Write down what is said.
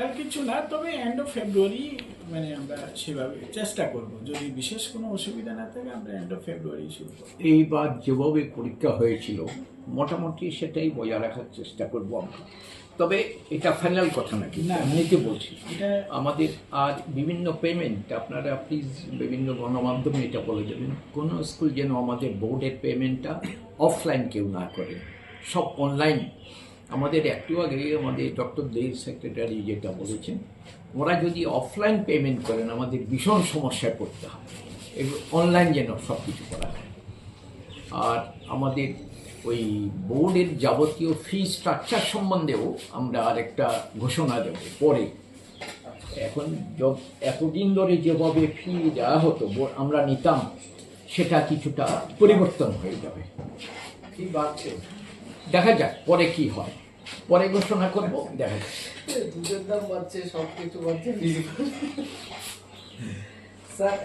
Final কিছু না, তবে এন্ড অফ ফেব্রুয়ারি মানে আমরা সেভাবে চেষ্টা করব, যদি বিশেষ কোনো অসুবিধা না থাকে আমরা এন্ড অফ ফেব্রুয়ারি শুরু করব। এইবার যেভাবে পরীক্ষা হয়েছিল মোটামুটি সেটাই বজায় রাখার চেষ্টা করব আমরা। তবে এটা ফাইনাল কথা নাকি না। এমনিতে বলছি এটা আমাদের আর বিভিন্ন পেমেন্ট আপনারা প্লিজ বিভিন্ন গণমাধ্যমে এটা বলে দেবেন, কোনো স্কুল যেন আমাদের বোর্ডের পেমেন্টটা অফলাইন কেউ না করে, সব অনলাইন। আমাদের একটু আগে আমাদের ডক্টর দেব সেক্রেটারি যেটা বলেছেন, ওরা যদি অফলাইন পেমেন্ট করেন আমাদের ভীষণ সমস্যায় পড়তে হয়, এগুলো অনলাইন যেন সব কিছু করা হয়। আর আমাদের ওই বোর্ডের যাবতীয় ফি স্ট্রাকচার সম্বন্ধেও আমরা আরেকটা ঘোষণা দেব পরে। এখন এতদিন ধরে যেভাবে ফি দেওয়া হতো আমরা নিতাম, সেটা কিছুটা পরিবর্তন হয়ে যাবে। কি বাড়ছে? দেখা যাক পরে কি হয়, পরে ঘোষণা করব, দেখা যাক। দুধের দাম বাড়ছে, সব কিছু বাড়ছে, স্যার